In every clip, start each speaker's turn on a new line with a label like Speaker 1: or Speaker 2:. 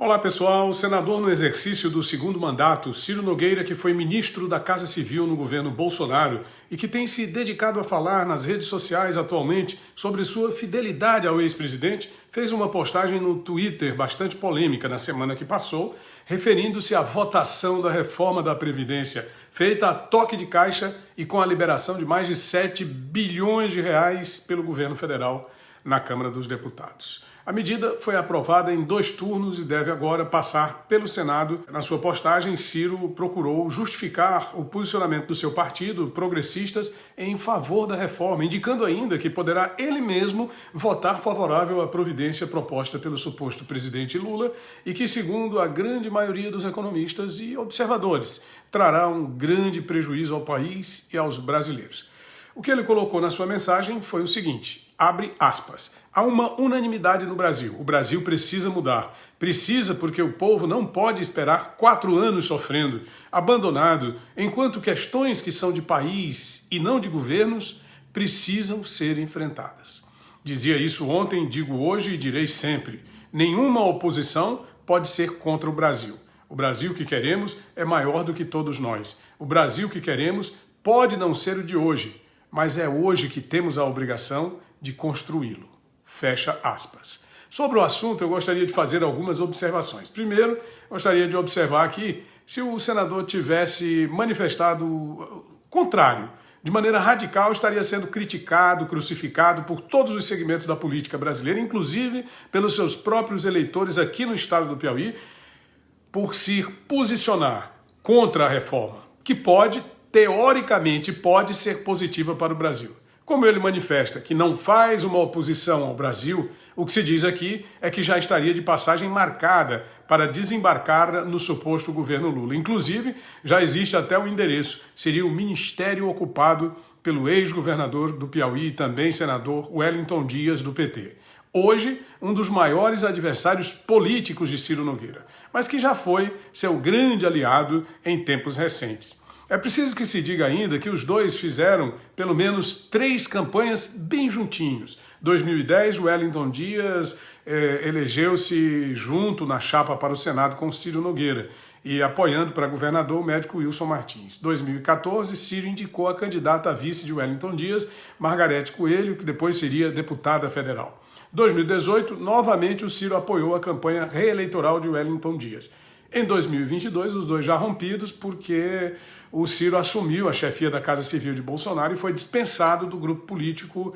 Speaker 1: Olá pessoal, o senador no exercício do segundo mandato, Ciro Nogueira, que foi ministro da Casa Civil no governo Bolsonaro e que tem se dedicado a falar nas redes sociais atualmente sobre sua fidelidade ao ex-presidente, fez uma postagem no Twitter bastante polêmica na semana que passou, referindo-se à votação da reforma da Previdência, feita a toque de caixa e com a liberação de mais de 7 bilhões de reais pelo governo federal na Câmara dos Deputados. A medida foi aprovada em 2 turnos e deve agora passar pelo Senado. Na sua postagem, Ciro procurou justificar o posicionamento do seu partido, Progressistas, em favor da reforma, indicando ainda que poderá ele mesmo votar favorável à providência proposta pelo suposto presidente Lula e que, segundo a grande maioria dos economistas e observadores, trará um grande prejuízo ao país e aos brasileiros. O que ele colocou na sua mensagem foi o seguinte, abre aspas, há uma unanimidade no Brasil, o Brasil precisa mudar, precisa porque o povo não pode esperar 4 anos sofrendo, abandonado, enquanto questões que são de país e não de governos precisam ser enfrentadas. Dizia isso ontem, digo hoje e direi sempre, nenhuma oposição pode ser contra o Brasil. O Brasil que queremos é maior do que todos nós. O Brasil que queremos pode não ser o de hoje, mas é hoje que temos a obrigação de construí-lo. Fecha aspas. Sobre o assunto, eu gostaria de fazer algumas observações. Primeiro, gostaria de observar que se o senador tivesse manifestado contrário, de maneira radical, estaria sendo criticado, crucificado por todos os segmentos da política brasileira, inclusive pelos seus próprios eleitores aqui no estado do Piauí, por se posicionar contra a reforma, que teoricamente pode ser positiva para o Brasil. Como ele manifesta que não faz uma oposição ao Brasil, o que se diz aqui é que já estaria de passagem marcada para desembarcar no suposto governo Lula. Inclusive, já existe até o endereço, seria o ministério ocupado pelo ex-governador do Piauí e também senador Wellington Dias, do PT. Hoje, um dos maiores adversários políticos de Ciro Nogueira, mas que já foi seu grande aliado em tempos recentes. É preciso que se diga ainda que os dois fizeram pelo menos 3 campanhas bem juntinhos. 2010, Wellington Dias elegeu-se junto na chapa para o Senado com Ciro Nogueira e apoiando para governador o médico Wilson Martins. 2014, Ciro indicou a candidata a vice de Wellington Dias, Margarete Coelho, que depois seria deputada federal. 2018, novamente o Ciro apoiou a campanha reeleitoral de Wellington Dias. Em 2022, os dois já rompidos porque o Ciro assumiu a chefia da Casa Civil de Bolsonaro e foi dispensado do grupo político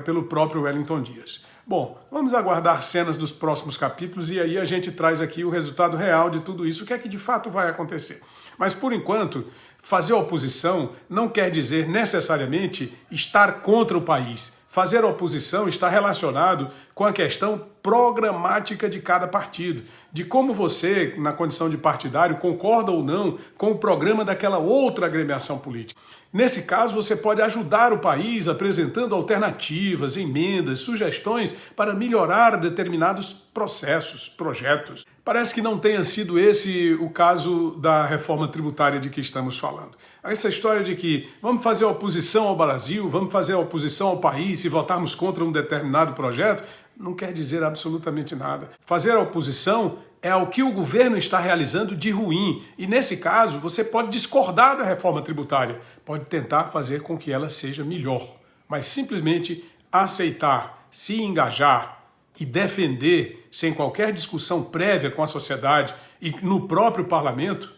Speaker 1: pelo próprio Wellington Dias. Bom, vamos aguardar cenas dos próximos capítulos e aí a gente traz aqui o resultado real de tudo isso, o que é que de fato vai acontecer. Mas, por enquanto, fazer oposição não quer dizer necessariamente estar contra o país. Fazer oposição está relacionado com a questão programática de cada partido, de como você, na condição de partidário, concorda ou não com o programa daquela outra agremiação política. Nesse caso, você pode ajudar o país apresentando alternativas, emendas, sugestões para melhorar determinados processos, projetos. Parece que não tenha sido esse o caso da reforma tributária de que estamos falando. Essa história de que vamos fazer oposição ao Brasil, vamos fazer oposição ao país se votarmos contra um determinado projeto, não quer dizer absolutamente nada. Fazer oposição é o que o governo está realizando de ruim. E nesse caso, você pode discordar da reforma tributária, pode tentar fazer com que ela seja melhor. Mas simplesmente aceitar, se engajar e defender, sem qualquer discussão prévia com a sociedade e no próprio parlamento,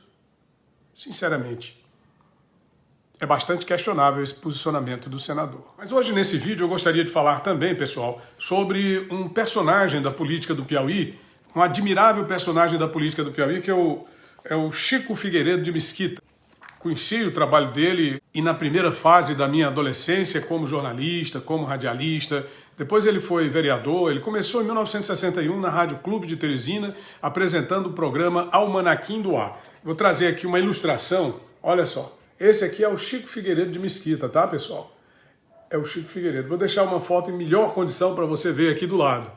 Speaker 1: sinceramente, é bastante questionável esse posicionamento do senador. Mas hoje nesse vídeo eu gostaria de falar também, pessoal, sobre um personagem da política do Piauí, um admirável personagem da política do Piauí, que é o Chico Figueiredo de Mesquita. Conheci o trabalho dele e na primeira fase da minha adolescência como jornalista, como radialista. Depois ele foi vereador, ele começou em 1961 na Rádio Clube de Teresina, apresentando o programa Almanaquim do Ar. Vou trazer aqui uma ilustração, olha só. Esse aqui é o Chico Figueiredo de Mesquita, tá, pessoal? É o Chico Figueiredo. Vou deixar uma foto em melhor condição para você ver aqui do lado.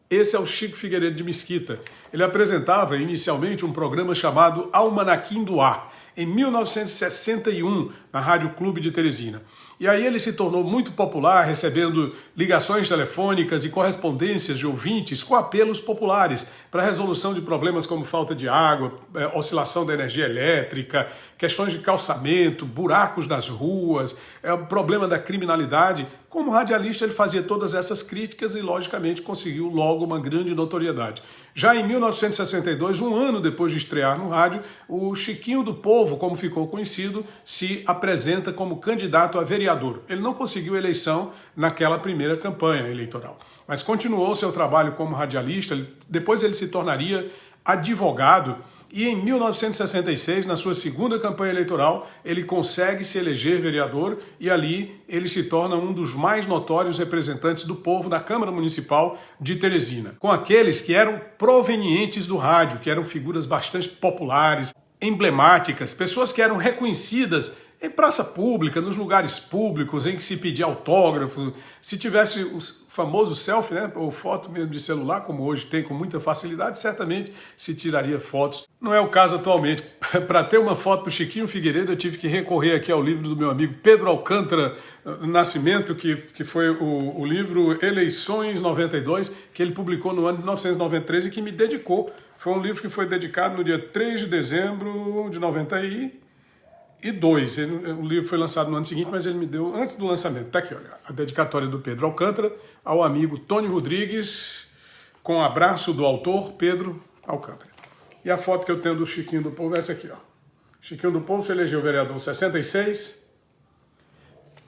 Speaker 1: Esse é o Chico Figueiredo de Mesquita. Ele apresentava inicialmente um programa chamado Almanaquim do Ar. em 1961, na Rádio Clube de Teresina. E aí ele se tornou muito popular, recebendo ligações telefônicas e correspondências de ouvintes com apelos populares para a resolução de problemas como falta de água, oscilação da energia elétrica, questões de calçamento, buracos nas ruas, problema da criminalidade. Como radialista, ele fazia todas essas críticas e, logicamente, conseguiu logo uma grande notoriedade. Já em 1962, um ano depois de estrear no rádio, o Chiquinho do Povo, como ficou conhecido, se apresenta como candidato a vereador. Ele não conseguiu eleição naquela primeira campanha eleitoral, mas continuou seu trabalho como radialista. Depois ele se tornaria advogado e em 1966, na sua segunda campanha eleitoral, ele consegue se eleger vereador e ali ele se torna um dos mais notórios representantes do povo na Câmara Municipal de Teresina, com aqueles que eram provenientes do rádio, que eram figuras bastante populares, emblemáticas, pessoas que eram reconhecidas em praça pública, nos lugares públicos, em que se pedia autógrafo, se tivesse o famoso selfie, né, ou foto mesmo de celular, como hoje tem com muita facilidade, certamente se tiraria fotos. Não é o caso atualmente. Para ter uma foto do Chiquinho Figueiredo, eu tive que recorrer aqui ao livro do meu amigo Pedro Alcântara Nascimento, que foi o livro Eleições 92, que ele publicou no ano de 1993 e que me dedicou. Foi um livro que foi dedicado no dia 3 de dezembro de 92. O livro foi lançado no ano seguinte, mas ele me deu antes do lançamento. Está aqui, olha, a dedicatória do Pedro Alcântara ao amigo Tony Rodrigues, com abraço do autor Pedro Alcântara. E a foto que eu tenho do Chiquinho do Povo é essa aqui, ó. Chiquinho do Povo se elegeu vereador em 66,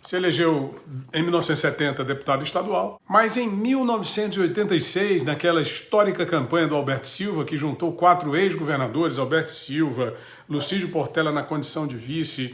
Speaker 1: se elegeu em 1970 deputado estadual, mas em 1986, naquela histórica campanha do Alberto Silva, que juntou 4 ex-governadores, Alberto Silva, Lucídio Portela na condição de vice,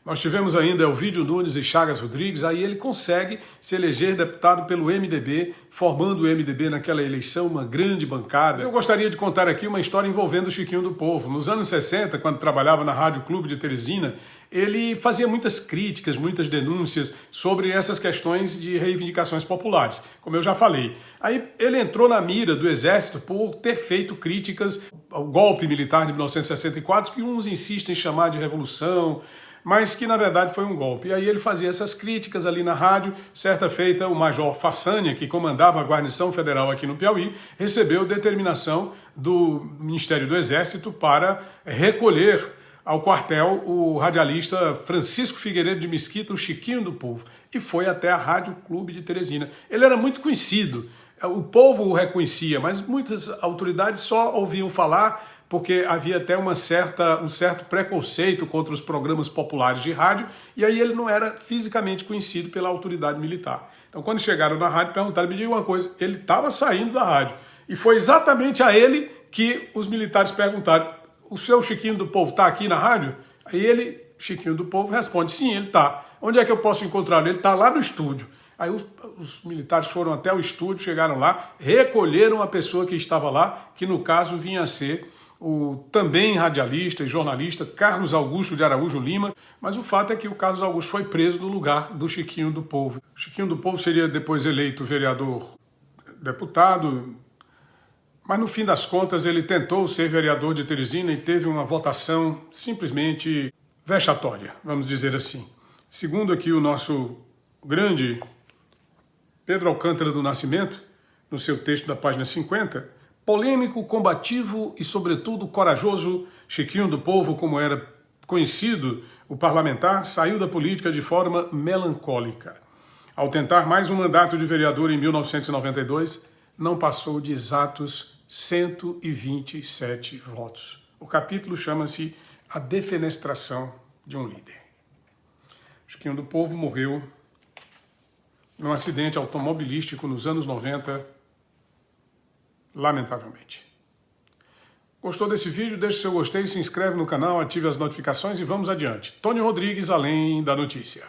Speaker 1: nós tivemos ainda Elvídio Nunes e Chagas Rodrigues, aí ele consegue se eleger deputado pelo MDB, formando o MDB naquela eleição, uma grande bancada. Eu gostaria de contar aqui uma história envolvendo o Chiquinho do Povo. Nos anos 60, quando trabalhava na Rádio Clube de Teresina, ele fazia muitas críticas, muitas denúncias sobre essas questões de reivindicações populares, como eu já falei. Aí ele entrou na mira do Exército por ter feito críticas ao golpe militar de 1964, que uns insistem em chamar de revolução, mas que na verdade foi um golpe. E aí ele fazia essas críticas ali na rádio. Certa feita, o Major Façanha, que comandava a guarnição federal aqui no Piauí, recebeu determinação do Ministério do Exército para recolher ao quartel o radialista Francisco Figueiredo de Mesquita, o Chiquinho do Povo, e foi até a Rádio Clube de Teresina. Ele era muito conhecido, o povo o reconhecia, mas muitas autoridades só ouviam falar porque havia até um certo preconceito contra os programas populares de rádio, e aí ele não era fisicamente conhecido pela autoridade militar. Então, quando chegaram na rádio, perguntaram, me diga uma coisa, ele estava saindo da rádio, e foi exatamente a ele que os militares perguntaram, o seu Chiquinho do Povo está aqui na rádio? Aí ele, Chiquinho do Povo, responde, sim, ele está. Onde é que eu posso encontrá-lo? Ele está lá no estúdio. Aí os militares foram até o estúdio, chegaram lá, recolheram a pessoa que estava lá, que no caso vinha a ser o também radialista e jornalista Carlos Augusto de Araújo Lima, mas o fato é que o Carlos Augusto foi preso no lugar do Chiquinho do Povo. O Chiquinho do Povo seria depois eleito vereador, deputado, mas no fim das contas ele tentou ser vereador de Teresina e teve uma votação simplesmente vexatória, vamos dizer assim. Segundo aqui o nosso grande Pedro Alcântara do Nascimento, no seu texto da página 50, polêmico, combativo e, sobretudo, corajoso, Chiquinho do Povo, como era conhecido o parlamentar, saiu da política de forma melancólica. Ao tentar mais um mandato de vereador em 1992, não passou de exatos 127 votos. O capítulo chama-se A Defenestração de um Líder. Chiquinho do Povo morreu num acidente automobilístico nos anos 90, lamentavelmente. Gostou desse vídeo? Deixe seu gostei, se inscreve no canal, ative as notificações e vamos adiante. Tony Rodrigues, Além da Notícia.